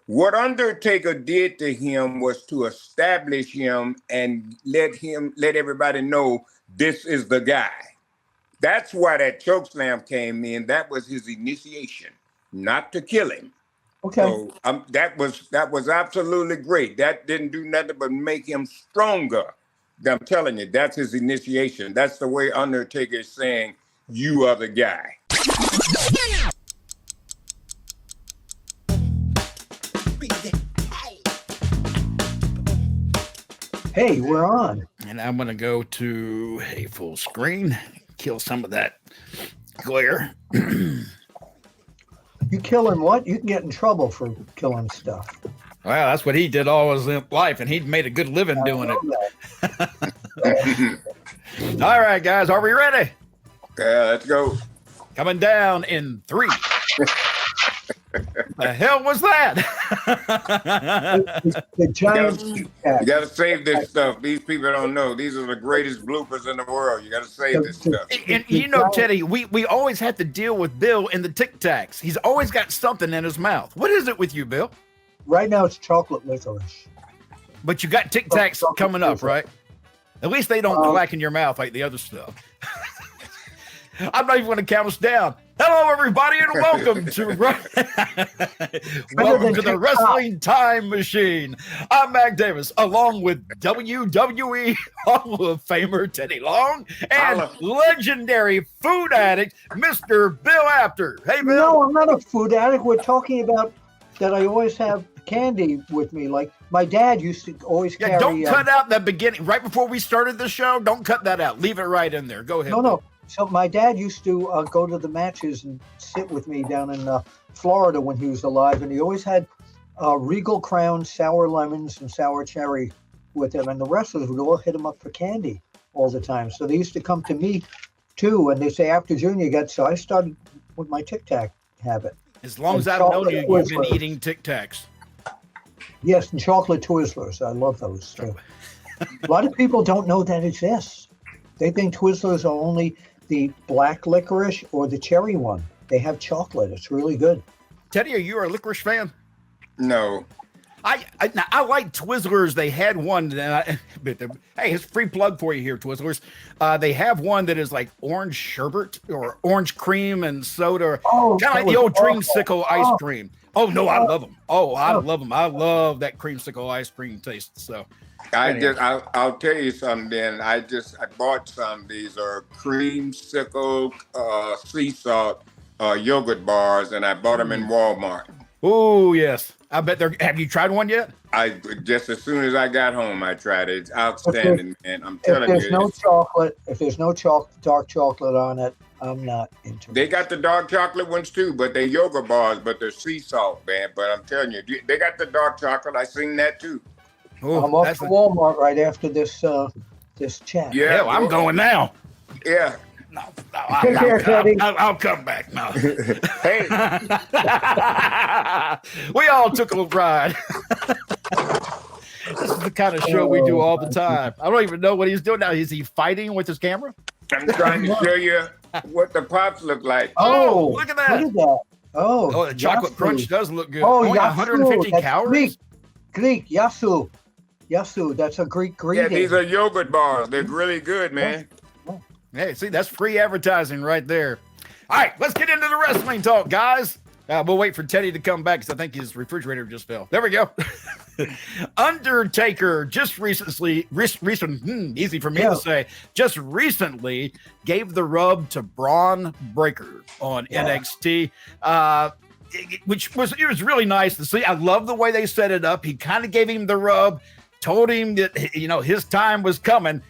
What Undertaker did to him was to establish him and let everybody know this is the guy. That's why that chokeslam came in. That was his initiation, not to kill him. Okay. So that was absolutely great. That didn't do nothing but make him stronger. I'm telling you, that's his initiation. That's the way Undertaker is saying, you are the guy. Hey, we're on. And I'm going to go to a full screen, kill some of that glare. You killing what? You can get in trouble for killing stuff. Well, that's what he did all his life, and he'd made a good living doing it. All right, guys, are we ready? Yeah, let's go. Coming down in 3. The hell was that? The giant. You got to save this stuff. These people don't know. These are the greatest bloopers in the world. You got to save this stuff. And you know, Teddy, we always have to deal with Bill and the Tic Tacs. He's always got something in his mouth. What is it with you, Bill? Right now, it's chocolate licorice. But you got Tic Tacs coming up, right? At least they don't black in your mouth like the other stuff. I'm not even going to count us down. Hello, everybody, and welcome to the Wrestling Time Machine. I'm Mac Davis, along with WWE Hall of Famer Teddy Long and legendary food addict Mr. Bill Apter. Hey, Bill. No, I'm not a food addict. We're talking about that I always have candy with me. Like my dad used to always carry. Don't cut out the beginning. Right before we started the show, don't cut that out. Leave it right in there. Go ahead. No. So my dad used to go to the matches and sit with me down in Florida when he was alive, and he always had Regal Crown, sour lemons, and sour cherry with him, and the wrestlers would all hit him up for candy all the time. So they used to come to me too, and they say after Junior got, so I started with my Tic Tac habit. As long as I've known you, you've been eating Tic Tacs. Yes, and chocolate Twizzlers. I love those too. A lot of people don't know that exists. They think Twizzlers are only the black licorice or the cherry one. They have chocolate. It's really good. Teddy, are you a licorice fan? No. I like Twizzlers. They had one. Hey, it's a free plug for you here, Twizzlers. They have one that is like orange sherbet or orange cream and soda. Oh, kind of like the old creamsicle ice cream. Oh, no, I love them. I love them. I love that creamsicle ice cream taste. So I'll tell you something then. I bought some. These are creamsicle sea salt yogurt bars, and I bought them in Walmart. Oh, yes. I bet have you tried one yet? I just as soon as I got home, I tried it. It's outstanding, man. I'm telling you. If there's no dark chocolate on it, I'm not into it. They got the dark chocolate ones too, but they're yogurt bars, but they're sea salt, man. But I'm telling you, they got the dark chocolate. I seen that too. Ooh, I'm off to Walmart right after this chat. Yeah, hell, I'm going now. Yeah. No, I'll come back now. Hey. We all took a ride. This is the kind of show we do all the time. I don't even know what he's doing now. Is he fighting with his camera? I'm trying to show you what the pops look like. Oh, look at that. Oh, the chocolate crunch does look good. Oh, only 150 calories. Greek, Yasu, that's a Greek greeting. Yeah, these are yogurt bars. They're really good, man. Hey, see, that's free advertising right there. All right, let's get into the wrestling talk, guys. We'll wait for Teddy to come back because I think his refrigerator just fell. There we go. Undertaker just recently gave the rub to Bron Breakker on NXT. It was really nice to see. I love the way they set it up. He kind of gave him the rub, told him that his time was coming.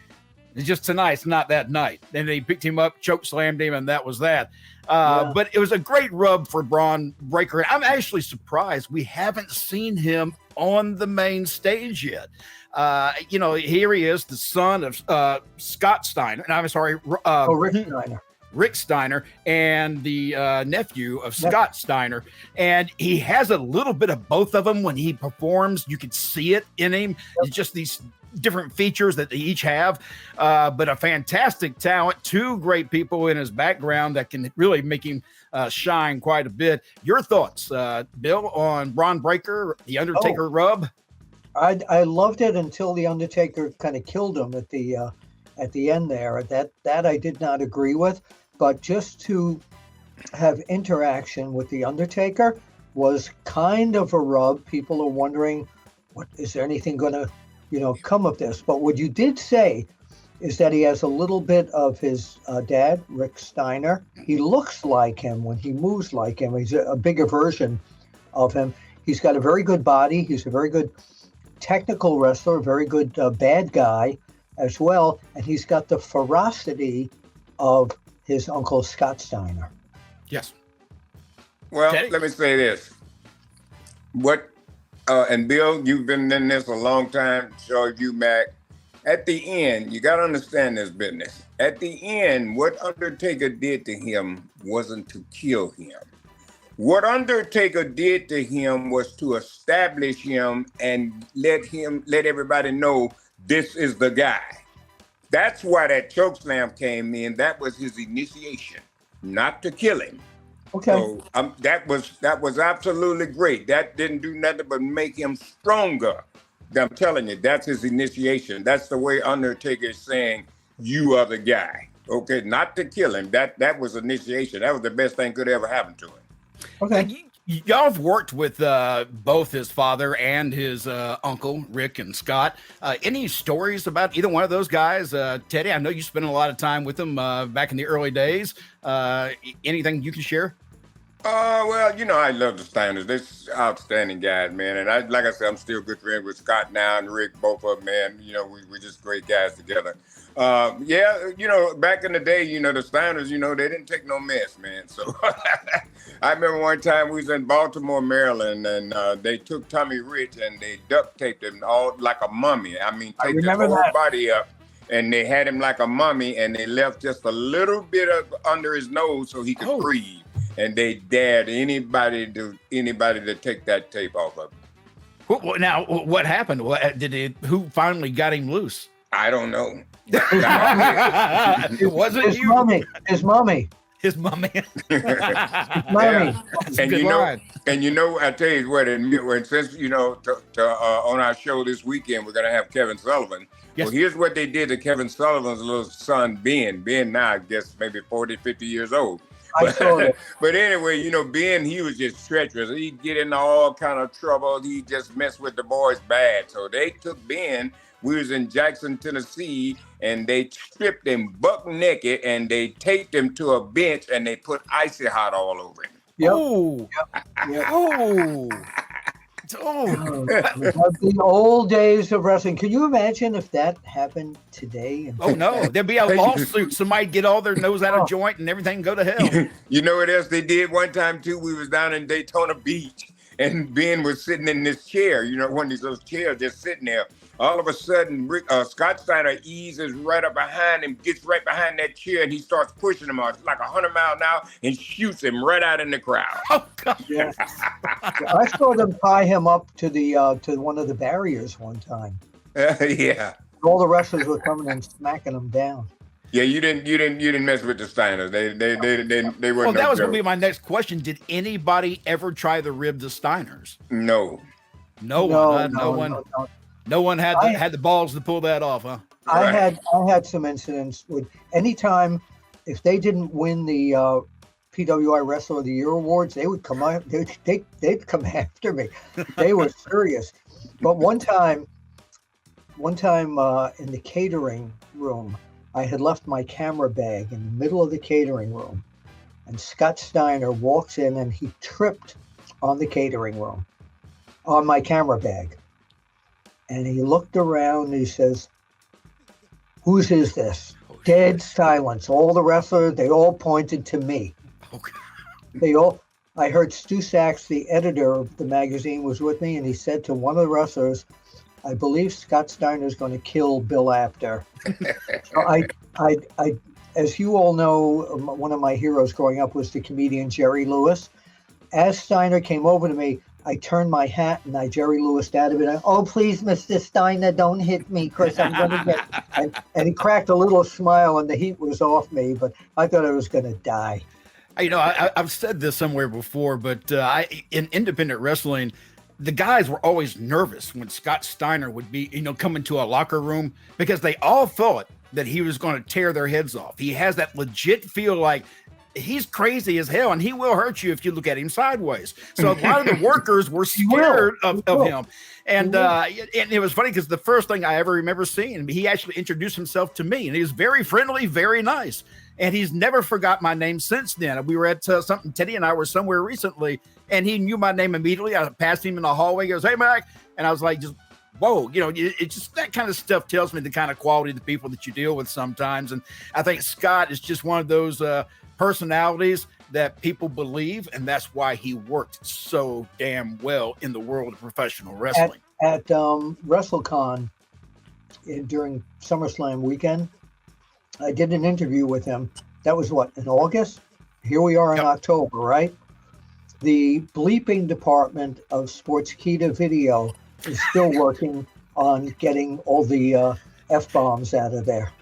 It's just tonight's not that night. Then they picked him up, choke slammed him, and that was that. But it was a great rub for Bron Breakker. I'm actually surprised we haven't seen him on the main stage yet. Here he is, the son of Scott Steiner. And I'm sorry, Rick Steiner. Rick Steiner and the nephew of Scott Steiner. And he has a little bit of both of them when he performs. You can see it in him. It's just these different features that they each have, but a fantastic talent, two great people in his background that can really make him shine quite a bit. Your thoughts, Bill, on Bron Breakker, the Undertaker rub? I loved it until the Undertaker kind of killed him at the end there. That I did not agree with, but just to have interaction with the Undertaker was kind of a rub. People are wondering, what is there anything going to, come of this? But what you did say is that he has a little bit of his dad, Rick Steiner. He looks like him when he moves like him. He's a bigger version of him. He's got a very good body. He's a very good technical wrestler, a very good bad guy as well. And he's got the ferocity of his uncle Scott Steiner. Yes. Well, Teddy? let me say this. And Bill, you've been in this a long time, so you, Mac. At the end, you got to understand this business. At the end, what Undertaker did to him wasn't to kill him. What Undertaker did to him was to establish him and let everybody know this is the guy. That's why that chokeslam came in. That was his initiation, not to kill him. Okay. So that was absolutely great. That didn't do nothing but make him stronger. I'm telling you, that's his initiation. That's the way Undertaker is saying, you are the guy. Okay, not to kill him. That was initiation. That was the best thing could ever happen to him. Okay. Y'all have worked with both his father and his uncle, Rick and Scott. Any stories about either one of those guys? Teddy, I know you spent a lot of time with them back in the early days. Anything you can share? Well, I love the Steiners. They're outstanding guys, man. And like I said, I'm still good friends with Scott now and Rick, both of them, man. We're just great guys together. Back in the day, the Steiners, they didn't take no mess, man. So I remember one time we was in Baltimore, Maryland, and they took Tommy Rich and they duct taped him all like a mummy. I mean, taped his whole body up. And they had him like a mummy, and they left just a little bit under his nose so he could breathe. And they dared anybody to take that tape off of him. Now, what happened? Who finally got him loose? I don't know. It wasn't his you. Mommy. His mommy. His mommy. Mommy. And I tell you what, and since on our show this weekend we're gonna have Kevin Sullivan. Yes. Well, here's what they did to Kevin Sullivan's little son, Ben. Ben now, I guess, maybe 40, 50 years old. But anyway, Ben, he was just treacherous. He'd get into all kind of trouble. He just messed with the boys bad. So they took Ben. We was in Jackson, Tennessee, and they stripped him buck naked, and they taped him to a bench, and they put icy hot all over him. Yep. Oh. Yep. The old days of wrestling. Can you imagine if that happened today? No, there'd be a lawsuit. Somebody get all their nose out of joint and everything go to hell. You know what else they did one time too? We was down in Daytona Beach, and Ben was sitting in this chair. One of these little chairs, just sitting there. All of a sudden, Scott Steiner eases right up behind him, gets right behind that chair, and he starts pushing him out like 100 miles an hour and shoots him right out in the crowd. Oh, God. Yeah. I saw them tie him up to to one of the barriers one time. Yeah. All the wrestlers were coming and smacking him down. Yeah, you didn't mess with the Steiners. They weren't. Well, that was going to be my next question. Did anybody ever try to rib the Steiners? No. No one. No one had the balls to pull that off, huh? I had some incidents with anytime if they didn't win the PWI Wrestler of the Year awards, they would come out. They'd come after me. They were serious. But one time in the catering room, I had left my camera bag in the middle of the catering room, and Scott Steiner walks in and he tripped on the catering room on my camera bag. And he looked around and he says, "Whose is this?" Dead silence. All the wrestlers, they all pointed to me. Okay. I heard Stu Sachs, the editor of the magazine, was with me, and he said to one of the wrestlers, "I believe Scott Steiner is going to kill Bill Apter." So I, as you all know, one of my heroes growing up was the comedian Jerry Lewis. As Steiner came over to me, I turned my hat and I Jerry Lewis out of it. Oh, please, Mr. Steiner, don't hit me because I'm going to get. And he cracked a little smile and the heat was off me, but I thought I was going to die. I've said this somewhere before, but in independent wrestling, the guys were always nervous when Scott Steiner would be, come into a locker room because they all thought that he was going to tear their heads off. He has that legit feel like he's crazy as hell and he will hurt you if you look at him sideways. So a lot of the workers were scared of him. And it was funny because the first thing I ever remember seeing, he actually introduced himself to me and he was very friendly, very nice. And he's never forgot my name since then. We were at something, Teddy and I were somewhere recently and he knew my name immediately. I passed him in the hallway. He goes, "Hey, Mac." And I was like, just, whoa, it just, that kind of stuff tells me the kind of quality of the people that you deal with sometimes. And I think Scott is just one of those personalities that people believe, and that's why he worked so damn well in the world of professional wrestling. At WrestleCon during SummerSlam weekend, I did an interview with him. That was in August? Here we are in October, right? The bleeping department of Sportskeeda Video is still working on getting all the F-bombs out of there.